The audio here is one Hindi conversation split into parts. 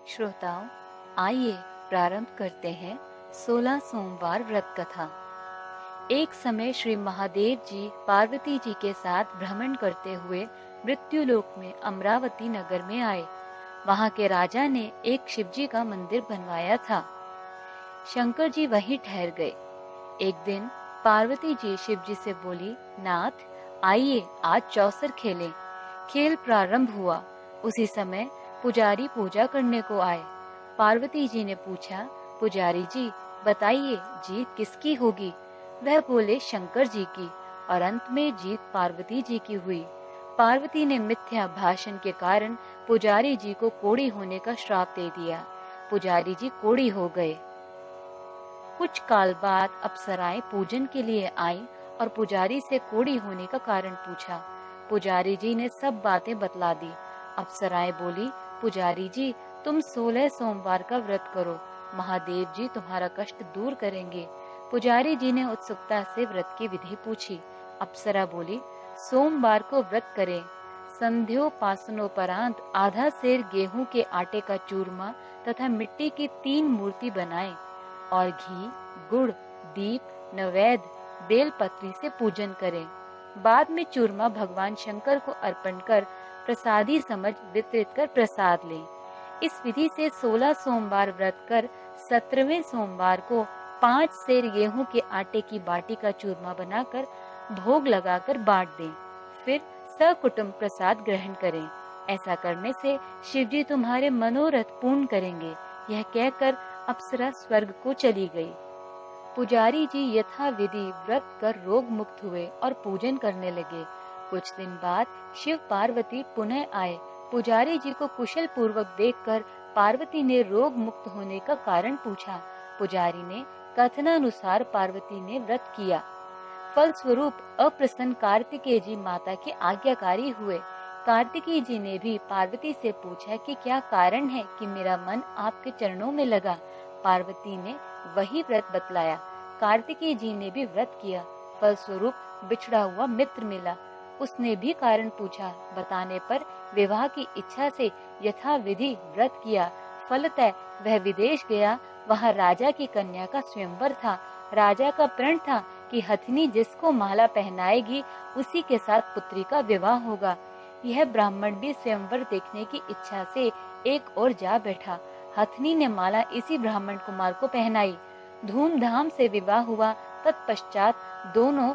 श्रोताओं, आइए प्रारंभ करते हैं 16 सोमवार व्रत कथा। एक समय श्री महादेव जी पार्वती जी के साथ भ्रमण करते हुए मृत्युलोक में अमरावती नगर में आए। वहां के राजा ने एक शिवजी का मंदिर बनवाया था। शंकर जी वहीं ठहर गए। एक दिन पार्वती जी शिव जी से बोली, नाथ आइए आज चौसर खेलें। खेल प्रारंभ हुआ। उसी समय पुजारी पूजा करने को आए। पार्वती जी ने पूछा, पुजारी जी बताइए जीत किसकी होगी? वह बोले, शंकर जी की। और अंत में जीत पार्वती जी की हुई। पार्वती ने मिथ्या भाषण के कारण पुजारी जी को कोढ़ी होने का श्राप दे दिया। पुजारी जी कोढ़ी हो गए। कुछ काल बाद अप्सराएं पूजन के लिए आईं और पुजारी से कोढ़ी होने का कारण पूछा। पुजारी जी ने सब बातें बतला दी। अप्सराएं बोली, पुजारी जी तुम 16 सोमवार का व्रत करो, महादेव जी तुम्हारा कष्ट दूर करेंगे। पुजारी जी ने उत्सुकता से व्रत की विधि पूछी। अप्सरा बोली, सोमवार को व्रत करें। संध्योपासनोपरांत आधा सेर गेहूं के आटे का चूरमा तथा मिट्टी की 3 मूर्ति बनाएं और घी, गुड़, दीप, नैवेद्य, बेलपत्री से पूजन करें। बाद में चूरमा भगवान शंकर को अर्पण कर प्रसादी समझ वितरित कर प्रसाद लें। इस विधि से 16 सोमवार व्रत कर 17वें सोमवार को 5 सेर गेहूं के आटे की बाटी का चूरमा बनाकर भोग लगाकर बांट दें। फिर सकुटुंब प्रसाद ग्रहण करें। ऐसा करने से शिवजी तुम्हारे मनोरथ पूर्ण करेंगे। यह कहकर अप्सरा स्वर्ग को चली गई। पुजारी जी यथा विधि व्रत कर रोग मुक्त हुए और पूजन करने लगे। कुछ दिन बाद शिव पार्वती पुनः आए। पुजारी जी को कुशल पूर्वक देखकर पार्वती ने रोग मुक्त होने का कारण पूछा। पुजारी ने कथनानुसार पार्वती ने व्रत किया। फलस्वरूप अप्रसन्न कार्तिकेय जी माता के आज्ञाकारी हुए। कार्तिकेय जी ने भी पार्वती से पूछा कि क्या कारण है कि मेरा मन आपके चरणों में लगा। पार्वती ने वही व्रत बतलाया। कार्तिकेय जी ने भी व्रत किया। फलस्वरूप बिछड़ा हुआ मित्र मिला। उसने भी कारण पूछा। बताने पर विवाह की इच्छा से यथा विधि व्रत किया। फलतः वह विदेश गया। वहाँ राजा की कन्या का स्वयंवर था। राजा का प्रण था कि हथिनी जिसको माला पहनाएगी उसी के साथ पुत्री का विवाह होगा। यह ब्राह्मण भी स्वयंवर देखने की इच्छा से एक ओर जा बैठा। हथिनी ने माला इसी ब्राह्मण कुमार को पहनाई। धूमधाम से विवाह हुआ। तत्पश्चात दोनों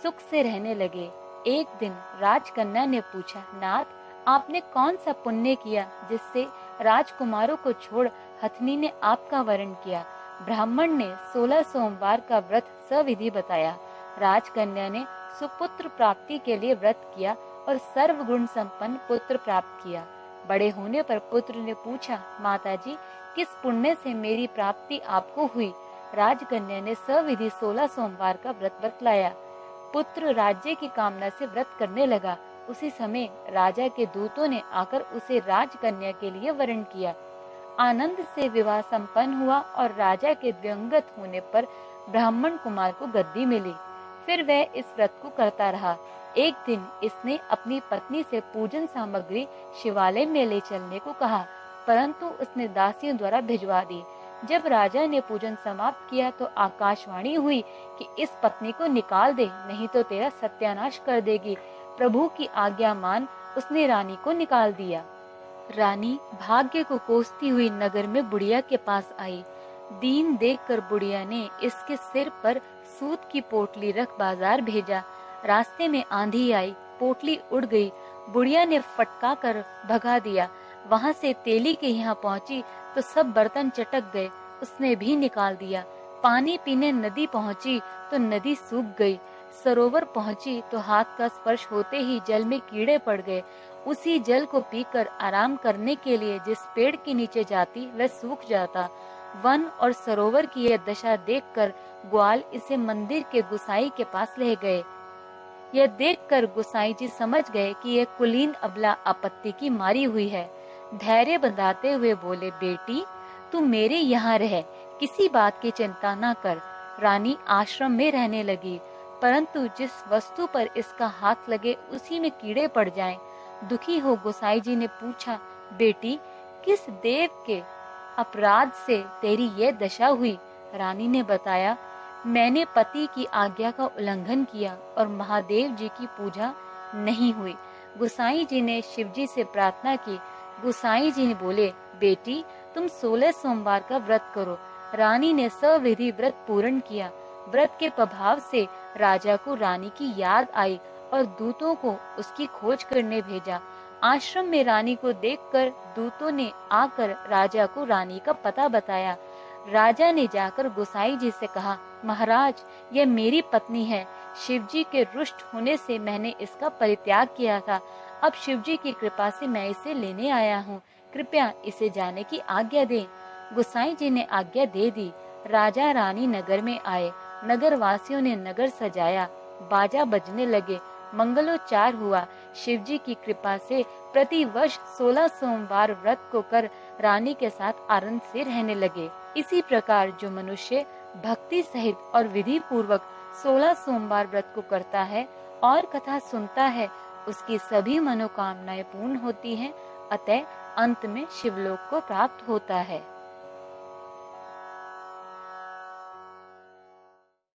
सुख से रहने लगे। एक दिन राजकन्या ने पूछा, नाथ आपने कौन सा पुण्य किया जिससे राजकुमारों को छोड़ हथिनी ने आपका वरण किया? ब्राह्मण ने 16 सोमवार का व्रत सविधि बताया। राजकन्या ने सुपुत्र प्राप्ति के लिए व्रत किया और सर्वगुण संपन्न पुत्र प्राप्त किया। बड़े होने पर पुत्र ने पूछा, माताजी किस पुण्य से मेरी प्राप्ति आपको हुई? राजकन्या ने सविधि 16 सोमवार का व्रत बतलाया। पुत्र राज्य की कामना से व्रत करने लगा। उसी समय राजा के दूतों ने आकर उसे राजकन्या के लिए वरण किया। आनंद से विवाह संपन्न हुआ और राजा के दिवंगत होने पर ब्राह्मण कुमार को गद्दी मिली। फिर वह इस व्रत को करता रहा। एक दिन इसने अपनी पत्नी से पूजन सामग्री शिवालय में ले चलने को कहा, परंतु उसने दासियों द्वारा भिजवा दी। जब राजा ने पूजन समाप्त किया तो आकाशवाणी हुई कि इस पत्नी को निकाल दे, नहीं तो तेरा सत्यानाश कर देगी। प्रभु की आज्ञा मान उसने रानी को निकाल दिया। रानी भाग्य को कोसती हुई नगर में बुढ़िया के पास आई। दीन देखकर बुढ़िया ने इसके सिर पर सूत की पोटली रख बाजार भेजा। रास्ते में आंधी आई, पोटली उड़ गई। बुढ़िया ने फटका कर भगा दिया। वहां से तेली के यहाँ पहुंची तो सब बर्तन चटक गए। उसने भी निकाल दिया। पानी पीने नदी पहुंची तो नदी सूख गई। सरोवर पहुंची तो हाथ का स्पर्श होते ही जल में कीड़े पड़ गए। उसी जल को पीकर आराम करने के लिए जिस पेड़ के नीचे जाती वह सूख जाता। वन और सरोवर की यह दशा देखकर ग्वाल इसे मंदिर के गुसाई के पास ले गए। यह देखकर गुसाई जी समझ गए कि यह कुलीन अबला आपत्ति की मारी हुई है। धैर्य बंधाते हुए बोले, बेटी तू मेरे यहाँ रह, किसी बात की चिंता न कर। रानी आश्रम में रहने लगी, परंतु जिस वस्तु पर इसका हाथ लगे उसी में कीड़े पड़ जाएं। दुखी हो गोसाई जी ने पूछा, बेटी किस देव के अपराध से तेरी ये दशा हुई। रानी ने बताया, मैंने पति की आज्ञा का उल्लंघन किया और महादेव जी की पूजा नहीं हुई। गोसाई जी ने शिव जी से प्रार्थना की। गोसाई जी ने बोले, बेटी तुम 16 सोमवार का व्रत करो। रानी ने सविधि व्रत पूर्ण किया। व्रत के प्रभाव से राजा को रानी की याद आई और दूतों को उसकी खोज करने भेजा। आश्रम में रानी को देखकर दूतों ने आकर राजा को रानी का पता बताया। राजा ने जाकर गोसाई जी से कहा, महाराज यह मेरी पत्नी है। शिवजी के रुष्ट होने से मैंने इसका परित्याग किया था। अब शिवजी की कृपा से मैं इसे लेने आया हूँ। कृपया इसे जाने की आज्ञा दें। गोसाई जी ने आज्ञा दे दी। राजा रानी नगर में आए। नगर वासियों ने नगर सजाया, बाजा बजने लगे, मंगलोच्चार हुआ। शिवजी की कृपा से प्रति वर्ष 16 सोमवार व्रत को कर रानी के साथ आनंद से रहने लगे। इसी प्रकार जो मनुष्य भक्ति सहित और विधि पूर्वक 16 सोमवार व्रत को करता है और कथा सुनता है, उसकी सभी मनोकामनाएं पूर्ण होती हैं। अतः अंत में शिवलोक को प्राप्त होता है।